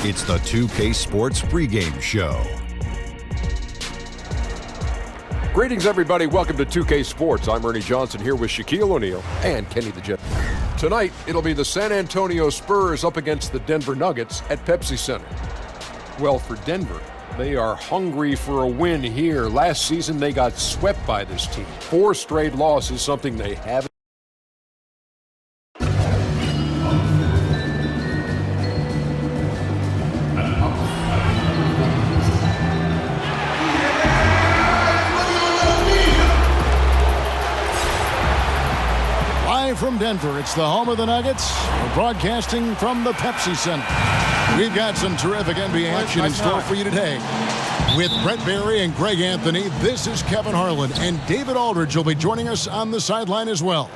It's the 2K Sports pregame show. Greetings, everybody. Welcome to 2K Sports. I'm Ernie Johnson here with Shaquille O'Neal and Kenny the Jet. Tonight, it'll be the San Antonio Spurs up against the Denver Nuggets at Pepsi Center. Well, for Denver, they are hungry for a win here. Last season, they got swept by this team. 4 straight losses, something they haven't. From Denver, it's the home of the Nuggets. We're broadcasting from the Pepsi Center. We've got some terrific NBA action in store for you today. With Brett Barry and Greg Anthony, this is Kevin Harlan, and David Aldridge will be joining us on the sideline as well.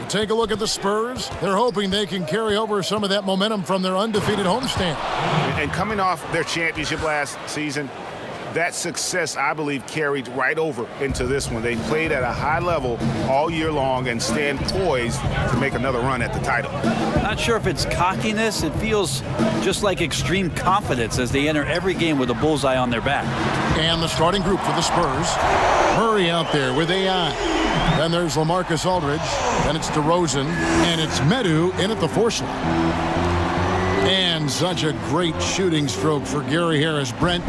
Take a look at the Spurs. They're hoping they can carry over some of that momentum from their undefeated homestand. And coming off their championship last season, that success, I believe, carried right over into this one. They played at a high level all year long and stand poised to make another run at the title. Not sure if it's cockiness. It feels just like extreme confidence as they enter every game with a bullseye on their back. And the starting group for the Spurs. Murray out there with AI. Then there's LaMarcus Aldridge. Then it's DeRozan. And it's Medu in at the 4 slot. And such a great shooting stroke for Gary Harris. Brent,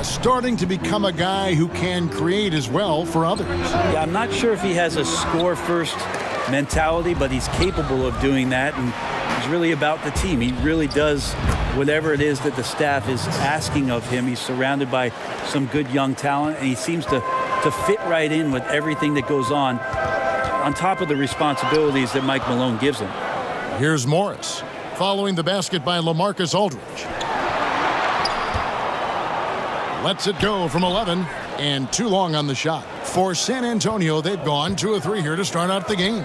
starting to become a guy who can create as well for others. Yeah, I'm not sure if he has a score-first mentality, but he's capable of doing that, and he's really about the team. He really does whatever it is that the staff is asking of him. He's surrounded by some good young talent, and he seems to fit right in with everything that goes on top of the responsibilities that Mike Malone gives him. Here's Morris, following the basket by LaMarcus Aldridge. Lets it go from 11, and too long on the shot. For San Antonio, they've gone 2 of 3 here to start out the game.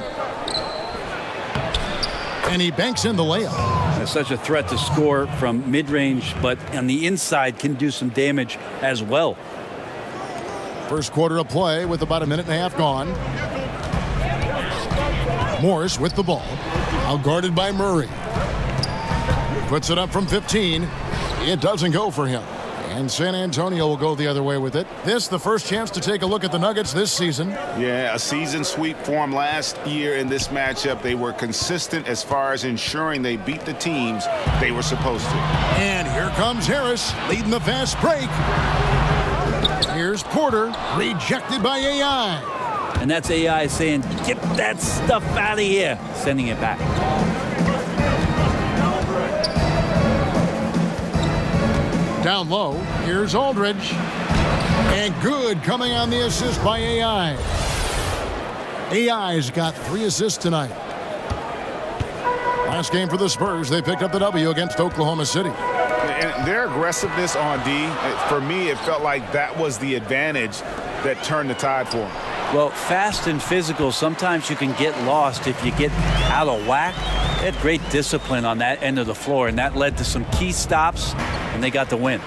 And he banks in the layup. That's such a threat to score from mid-range, but on the inside can do some damage as well. First quarter of play with about a minute and a half gone. Morris with the ball. Out guarded by Murray. Puts it up from 15. It doesn't go for him. And San Antonio will go the other way with it. This the first chance to take a look at the Nuggets this season. Yeah, a season sweep for them last year in this matchup. They were consistent as far as ensuring they beat the teams they were supposed to. And here comes Harris leading the fast break. Here's Porter, rejected by AI. And that's AI saying, get that stuff out of here, sending it back. Down low, here's Aldridge. And good coming on the assist by AI. AI's got 3 assists tonight. Last game for the Spurs, they picked up the W against Oklahoma City. And their aggressiveness on D, for me, it felt like that was the advantage that turned the tide for them. Well, fast and physical, sometimes you can get lost if you get out of whack. They had great discipline on that end of the floor, and that led to some key stops, and they got the win.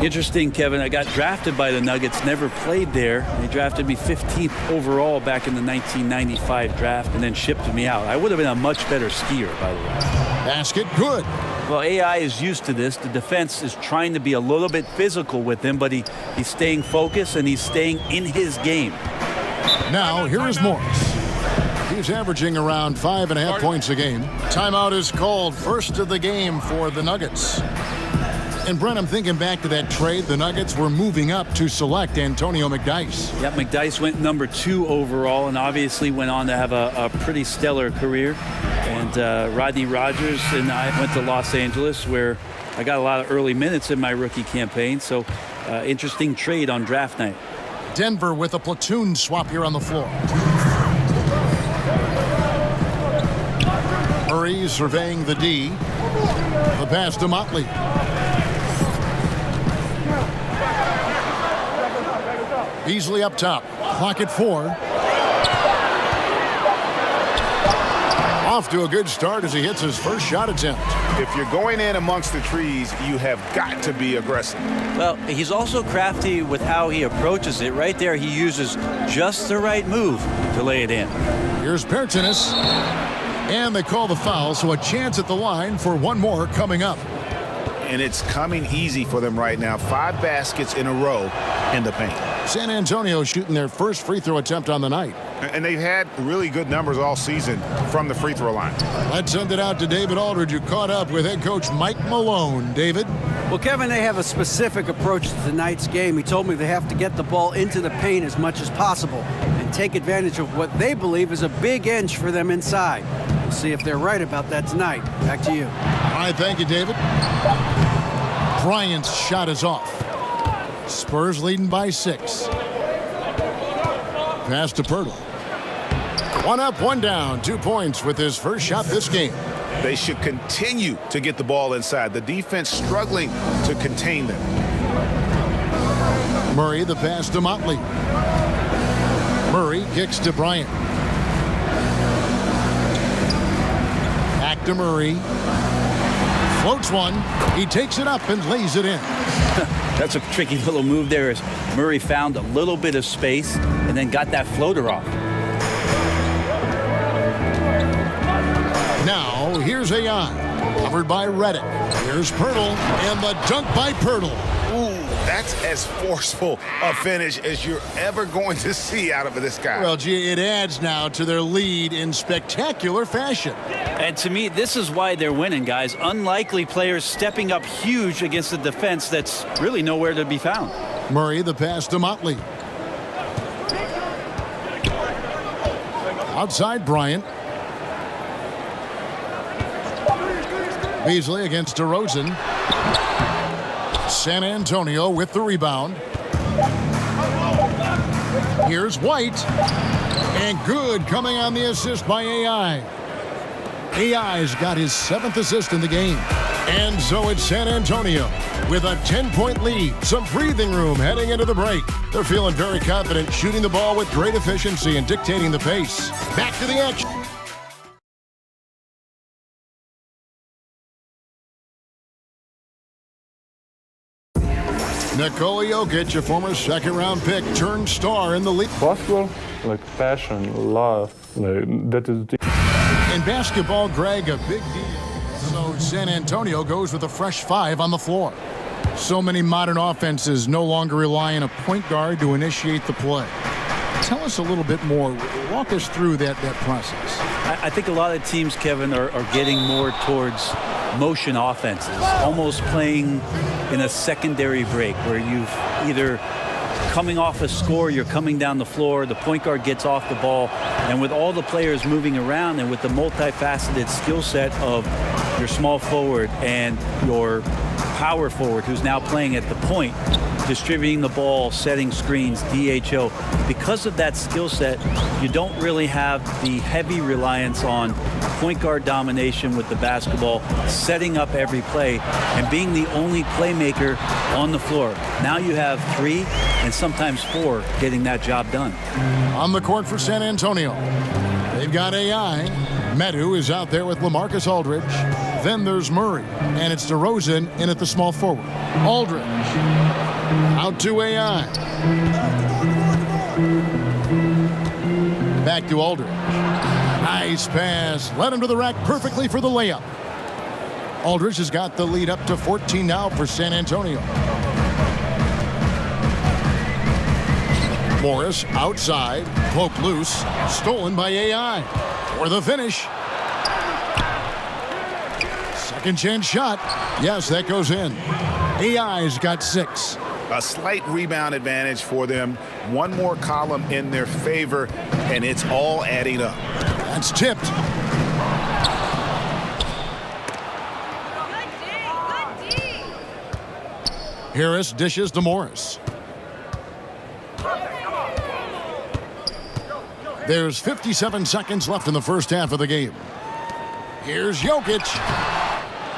Interesting, Kevin, I got drafted by the Nuggets, never played there. They drafted me 15th overall back in the 1995 draft and then shipped me out. I would have been a much better skier, by the way. Basket good. Well, AI is used to this. The defense is trying to be a little bit physical with him, but he's staying focused and he's staying in his game. Now, here is Morris. He's averaging around 5.5 points a game. Timeout is called, first of the game for the Nuggets. And Brent, I'm thinking back to that trade. The Nuggets were moving up to select Antonio McDyess. Yep, McDyess went number 2 overall and obviously went on to have a pretty stellar career. And Rodney Rogers and I went to Los Angeles, where I got a lot of early minutes in my rookie campaign. So interesting trade on draft night. Denver with a platoon swap here on the floor. Murray surveying the D. The pass to Motley. Beasley up top. Clock at 4. Off to a good start as he hits his first shot attempt. If you're going in amongst the trees, you have got to be aggressive. Well, he's also crafty with how he approaches it. Right there, he uses just the right move to lay it in. Here's Pertinis. And they call the foul, so a chance at the line for one more coming up. and it's coming easy for them right now. 5 baskets in a row in the paint. San Antonio shooting their first free throw attempt on the night. And they've had really good numbers all season from the free throw line. Let's send it out to David Aldridge, who caught up with head coach Mike Malone. David? Well, Kevin, they have a specific approach to tonight's game. He told me they have to get the ball into the paint as much as possible and take advantage of what they believe is a big inch for them inside. We'll see if they're right about that tonight. Back to you. All right, thank you, David. Bryant's shot is off. Spurs leading by 6. Pass to Pirtle. 1 up, 1 down. 2 points with his first shot this game. They should continue to get the ball inside. The defense struggling to contain them. Murray, the pass to Motley. Murray kicks to Bryant. Back to Murray. Floats one. He takes it up and lays it in. That's a tricky little move there as Murray found a little bit of space and then got that floater off. Now, here's AI. Covered by Reddick. Here's Pirtle, and the dunk by Pirtle. Ooh, that's as forceful a finish as you're ever going to see out of this guy. Well, gee, it adds now to their lead in spectacular fashion. And to me, this is why they're winning, guys. Unlikely players stepping up huge against a defense that's really nowhere to be found. Murray, the pass to Motley. Outside Bryant. Beasley against DeRozan. San Antonio with the rebound. Here's White. And good coming on the assist by AI. AI's got his 7th assist in the game. And so it's San Antonio with a 10-point lead. Some breathing room heading into the break. They're feeling very confident, shooting the ball with great efficiency and dictating the pace. Back to the action. Nikola Jokic, a former second-round pick, turned star in the league. Basketball, like passion, love, like that is the In basketball, Greg, a big deal. So San Antonio goes with a fresh 5 on the floor. So many modern offenses no longer rely on a point guard to initiate the play. Tell us a little bit more. Walk us through that process. I think a lot of teams, Kevin, are getting more towards motion offenses, almost playing in a secondary break where you've either coming off a score, you're coming down the floor, the point guard gets off the ball, and with all the players moving around and with the multifaceted skill set of your small forward and your power forward who's now playing at the point, distributing the ball, setting screens, DHO. Because of that skill set, you don't really have the heavy reliance on point guard domination with the basketball, setting up every play, and being the only playmaker on the floor. Now you have 3 and sometimes 4 getting that job done. On the court for San Antonio, they've got AI. Medu is out there with LaMarcus Aldridge. Then there's Murray, and it's DeRozan in at the small forward. Aldridge out to AI. Back to Aldridge. Nice pass. Led him to the rack perfectly for the layup. Aldridge has got the lead up to 14 now for San Antonio. Morris outside. Poke loose. Stolen by AI. For the finish. Second chance shot. Yes, that goes in. AI's got 6. A slight rebound advantage for them. One more column in their favor, and it's all adding up. That's tipped. Harris dishes to Morris. There's 57 seconds left in the first half of the game. Here's Jokic.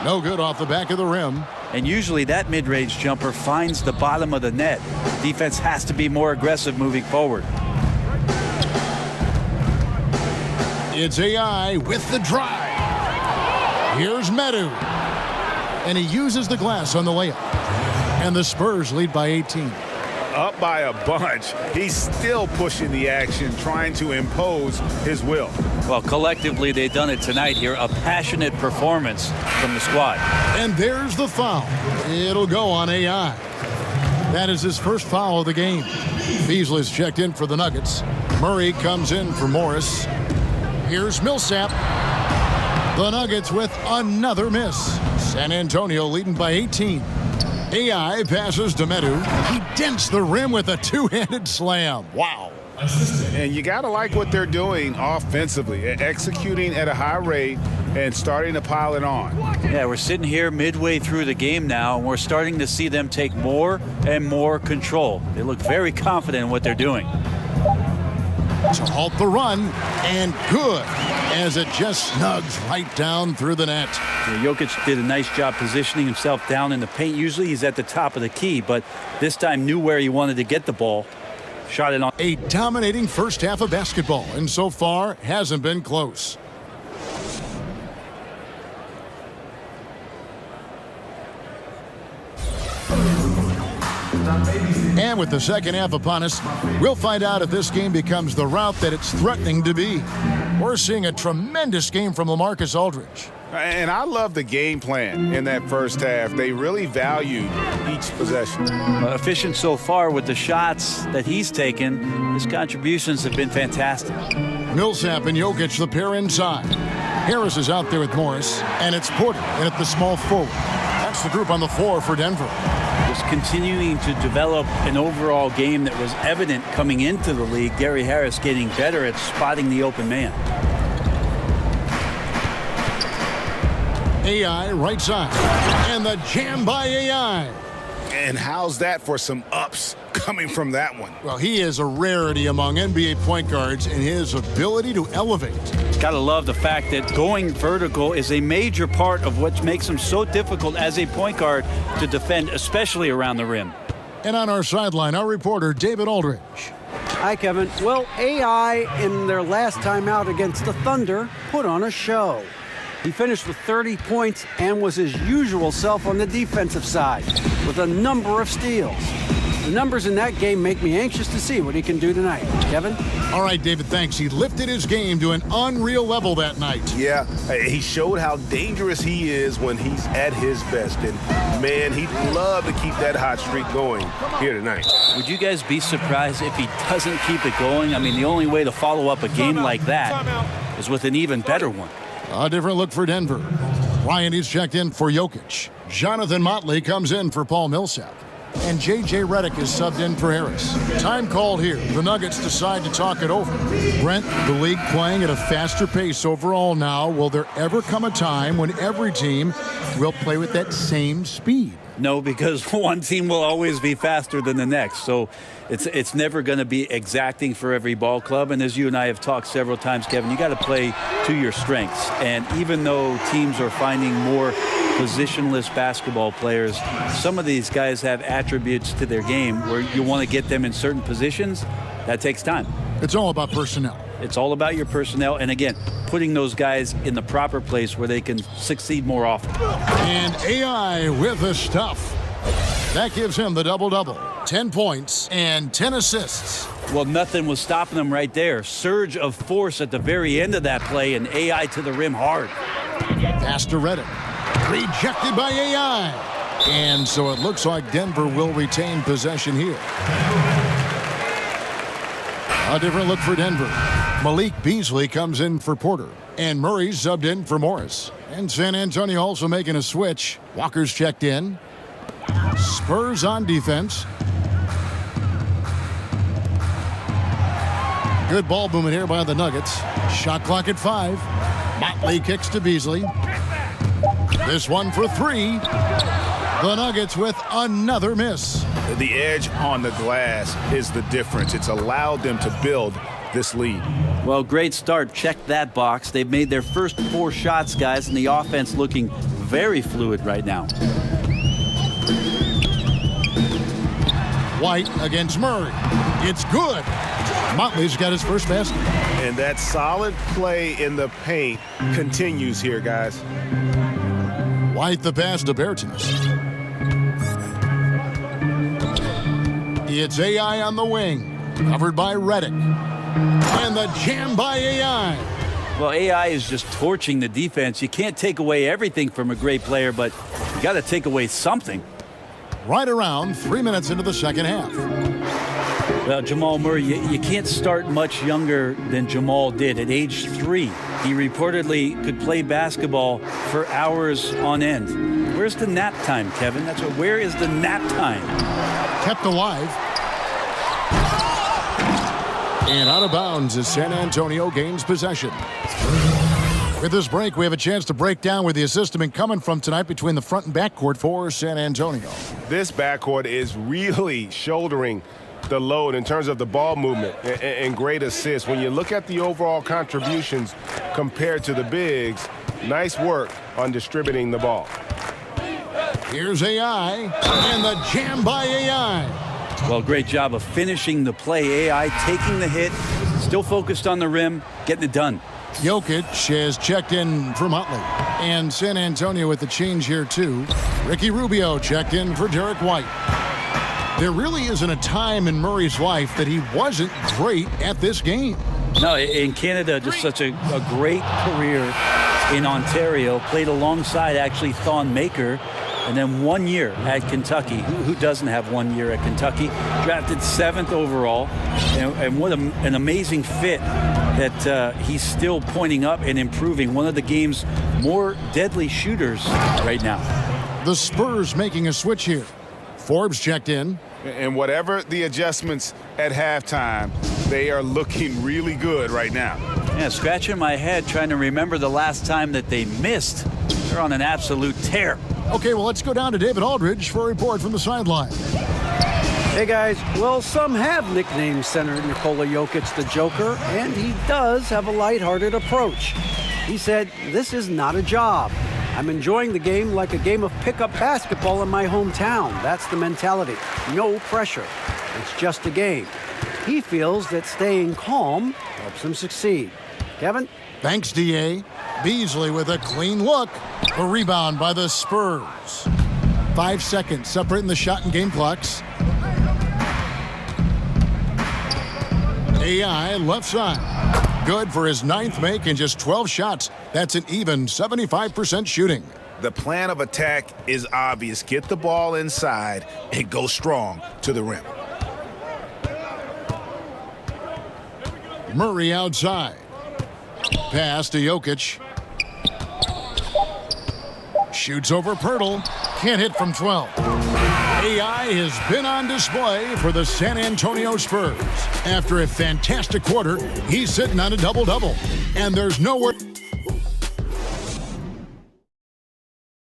No good off the back of the rim. And usually that mid-range jumper finds the bottom of the net. Defense has to be more aggressive moving forward. It's AI with the drive. Here's Medu. And he uses the glass on the layup. And the Spurs lead by 18. up by a bunch, he's still pushing the action, trying to impose his will. Well, collectively, they've done it tonight here. A passionate performance from the squad. And there's the foul. It'll go on AI. That is his first foul of the game. Beasley's checked in for the Nuggets. Murray comes in for Morris. Here's Millsap. The Nuggets with another miss. San Antonio leading by 18. AI passes to Medu. He dents the rim with a two-handed slam. Wow. And you got to like what they're doing offensively, executing at a high rate and starting to pile it on. Yeah, we're sitting here midway through the game now, and we're starting to see them take more and more control. They look very confident in what they're doing. To halt the run, and good, as it just snugs right down through the net. Yeah, Jokic did a nice job positioning himself down in the paint. Usually he's at the top of the key, but this time knew where he wanted to get the ball. Shot it on. A dominating first half of basketball, and so far hasn't been close. And with the second half upon us, we'll find out if this game becomes the rout that it's threatening to be. We're seeing a tremendous game from LaMarcus Aldridge. And I love the game plan in that first half. They really valued each possession. Efficient so far with the shots that he's taken. His contributions have been fantastic. Millsap and Jokic, the pair inside. Harris is out there with Morris, and it's Porter in at the small forward. That's the group on the floor for Denver. Just continuing to develop an overall game that was evident coming into the league. Gary Harris getting better at spotting the open man. AI right side, and the jam by AI. And how's that for some ups coming from that one? Well, he is a rarity among NBA point guards in his ability to elevate. Gotta love the fact that going vertical is a major part of what makes him so difficult as a point guard to defend, especially around the rim. And on our sideline, our reporter, David Aldridge. Hi, Kevin. Well, AI in their last time out against the Thunder put on a show. He finished with 30 points and was his usual self on the defensive side with a number of steals. The numbers in that game make me anxious to see what he can do tonight. Kevin? All right, David, thanks. He lifted his game to an unreal level that night. Yeah, he showed how dangerous he is when he's at his best. And, man, he'd love to keep that hot streak going here tonight. Would you guys be surprised if he doesn't keep it going? I mean, the only way to follow up a game like that is with an even better one. A different look for Denver. Ryan is checked in for Jokic. Jonathan Motley comes in for Paul Millsap. And J.J. Redick is subbed in for Harris. Time called here. The Nuggets decide to talk it over. Brent, the league playing at a faster pace overall now. Will there ever come a time when every team will play with that same speed? No, because one team will always be faster than the next. So it's never going to be exacting for every ball club. And as you and I have talked several times, Kevin, you got to play to your strengths. And even though teams are finding more positionless basketball players, some of these guys have attributes to their game where you want to get them in certain positions. That takes time. It's all about personnel. It's all about your personnel. And again, putting those guys in the proper place where they can succeed more often. And AI with the stuff. That gives him the double-double. 10 points and 10 assists. Well, nothing was stopping them right there. Surge of force at the very end of that play, and AI to the rim hard. Pass to Redick. Rejected by AI. And so it looks like Denver will retain possession here. A different look for Denver. Malik Beasley comes in for Porter. And Murray's subbed in for Morris. And San Antonio also making a switch. Walker's checked in. Spurs on defense. Good ball movement here by the Nuggets. Shot clock at 5. Motley kicks to Beasley. This one for 3. The Nuggets with another miss. The edge on the glass is the difference. It's allowed them to build this lead. Well, great start. Check that box. They've made their first 4 shots, guys, and the offense looking very fluid right now. White against Murray. It's good. Motley's got his first basket. And that solid play in the paint continues here, guys. White the pass to Bertans. It's AI on the wing, covered by Reddick. And the jam by AI. Well, AI is just torching the defense. You can't take away everything from a great player, but you got to take away something. Right around 3 minutes into the second half. Well, Jamal Murray, you can't start much younger than Jamal did. At age 3, he reportedly could play basketball for hours on end. Where's the nap time, Kevin? Where is the nap time? Kept alive. And out of bounds as San Antonio gains possession. With this break, we have a chance to break down where the assist has been coming from tonight between the front and back court for San Antonio. This backcourt is really shouldering the load in terms of the ball movement and great assists. When you look at the overall contributions compared to the bigs, nice work on distributing the ball. Here's AI, and the jam by AI. Well, great job of finishing the play. AI taking the hit, still focused on the rim, getting it done. Jokic has checked in for Motley. And San Antonio with the change here, too. Ricky Rubio checked in for Derek White. There really isn't a time in Murray's life that he wasn't great at this game. No, in Canada, just such a great career in Ontario. Played alongside, actually, Thon Maker. And then 1 year at Kentucky. Who doesn't have 1 year at Kentucky? Drafted 7th overall. And what an amazing fit that he's still pointing up and improving. One of the game's more deadly shooters right now. The Spurs making a switch here. Forbes checked in. And whatever the adjustments at halftime, they are looking really good right now. Yeah, scratching my head trying to remember the last time that they missed. They're on an absolute tear. Okay, well, let's go down to David Aldridge for a report from the sideline. Hey, guys. Well, some have nicknamed center Nikola Jokic the Joker, and he does have a lighthearted approach. He said, "This is not a job. I'm enjoying the game like a game of pickup basketball in my hometown. That's the mentality. No pressure. It's just a game." He feels that staying calm helps him succeed. Kevin? Thanks, D.A. Beasley with a clean look. A rebound by the Spurs. 5 seconds separating the shot and game clocks. AI left side. Good for his 9th make in just 12 shots. That's an even 75% shooting. The plan of attack is obvious. Get the ball inside and go strong to the rim. Murray outside. Pass to Jokic. Shoots over Pirtle. Can't hit from 12. AI has been on display for the San Antonio Spurs. After a fantastic quarter, he's sitting on a double-double. And there's nowhere...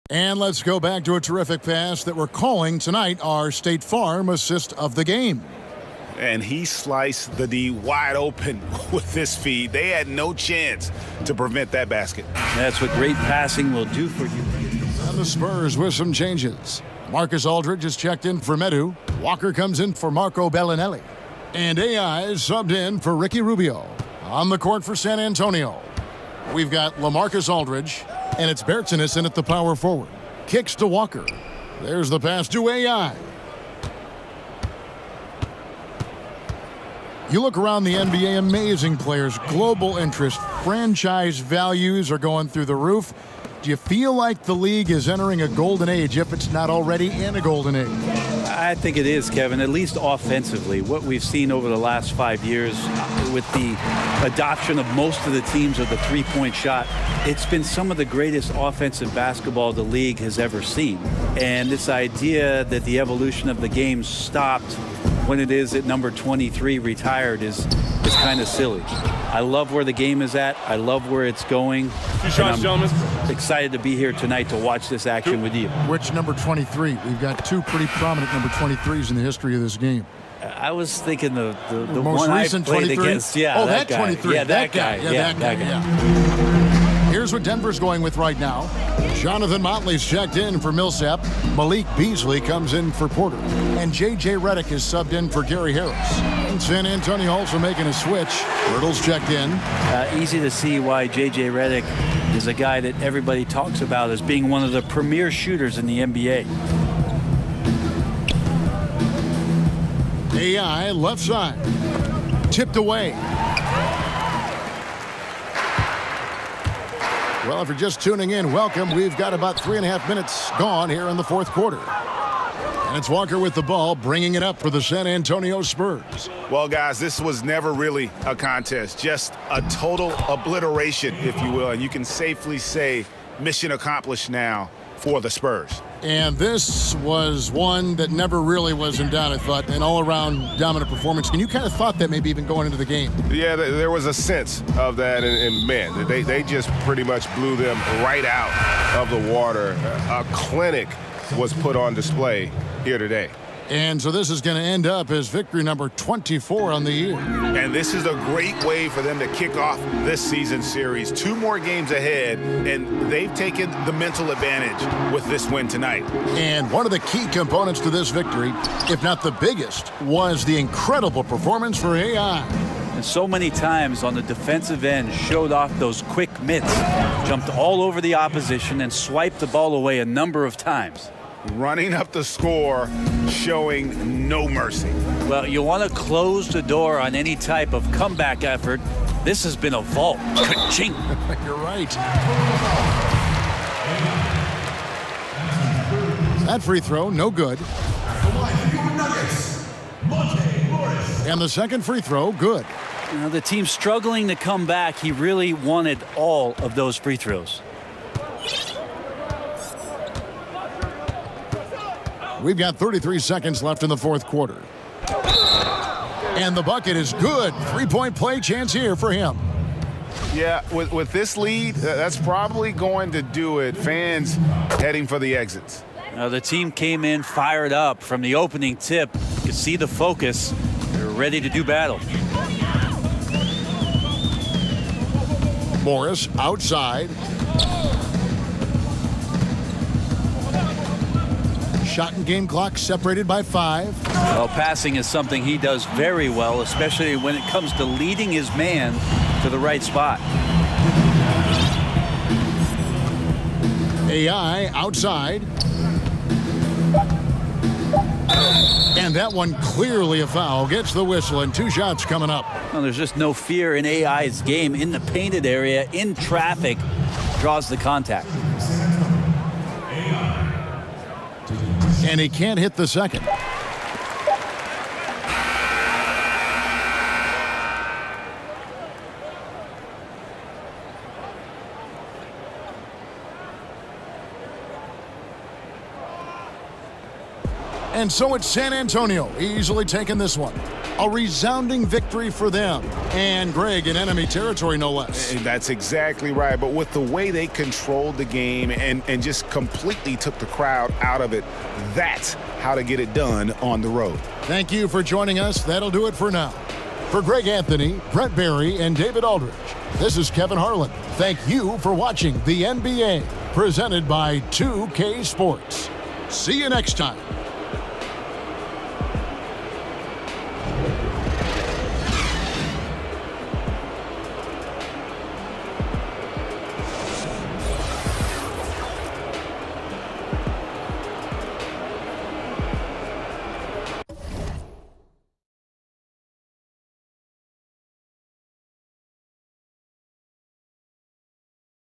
And let's go back to a terrific pass that we're calling tonight our State Farm assist of the game. And he sliced the D wide open with this feed. They had no chance to prevent that basket. That's what great passing will do for you. And the Spurs with some changes. Marcus Aldridge is checked in for Medu. Walker comes in for Marco Bellinelli. And AI is subbed in for Ricky Rubio. On the court for San Antonio, we've got LaMarcus Aldridge, and it's Bertzinis in at the power forward. Kicks to Walker. There's the pass to AI. You look around the NBA, amazing players, global interest, franchise values are going through the roof. Do you feel like the league is entering a golden age, if it's not already in a golden age? I think it is, Kevin, at least offensively. What we've seen over the last 5 years with the adoption of most of the teams of the three-point shot, it's been some of the greatest offensive basketball the league has ever seen. And this idea that the evolution of the game stopped when it is at number 23 retired is kind of silly. I love where the game is at. I love where it's going. I'm excited to be here tonight to watch this action with you. Which number 23? We've got two pretty prominent number 23s in the history of this game. I was thinking the most one recent I played 23? against. Yeah, oh, that guy. 23. Yeah, that guy. Yeah, that guy. Here's what Denver's going with right now. Jonathan Motley's checked in for Millsap. Malik Beasley comes in for Porter. And J.J. Redick is subbed in for Gary Harris. And San Antonio also making a switch. Pirtle's checked in. Easy to see why J.J. Redick is a guy that everybody talks about as being one of the premier shooters in the NBA. AI left side. Tipped away. Well, if you're just tuning in, welcome. We've got about 3.5 minutes gone here in the fourth quarter. And it's Walker with the ball, bringing it up for the San Antonio Spurs. Well, guys, this was never really a contest, just a total obliteration, if you will. And you can safely say mission accomplished now for the Spurs. And this was one that never really was in doubt, I thought, an all-around dominant performance. And you kind of thought that maybe even going into the game. Yeah, there was a sense of that, and man, they just pretty much blew them right out of the water. A clinic was put on display here today. And so this is going to end up as victory number 24 on the year. And this is a great way for them to kick off this season series. 2 more games ahead, and they've taken the mental advantage with this win tonight. And one of the key components to this victory, if not the biggest, was the incredible performance for AI. And so many times on the defensive end showed off those quick mitts, jumped all over the opposition and swiped the ball away a number of times. Running up the score, showing no mercy. Well, you want to close the door on any type of comeback effort. This has been a vault. Ka-ching. You're right. That free throw, no good. And the second free throw, good. You know, the team's struggling to come back. He really wanted all of those free throws. We've got 33 seconds left in the fourth quarter. And the bucket is good. 3-point play chance here for him. Yeah, with this lead, that's probably going to do it. Fans heading for the exits. The team came in fired up from the opening tip. You can see the focus. They're ready to do battle. Morris outside. Shot and game clock separated by 5. Well, passing is something he does very well, especially when it comes to leading his man to the right spot. AI outside. And that one clearly a foul. Gets the whistle, and 2 shots coming up. Well, there's just no fear in AI's game. In the painted area, in traffic, draws the contact. And he can't hit the second. And so it's San Antonio, easily taking this one. A resounding victory for them. And Greg, in enemy territory, no less. That's exactly right. But with the way they controlled the game and just completely took the crowd out of it, that's how to get it done on the road. Thank you for joining us. That'll do it for now. For Greg Anthony, Brett Barry, and David Aldridge, this is Kevin Harlan. Thank you for watching the NBA, presented by 2K Sports. See you next time.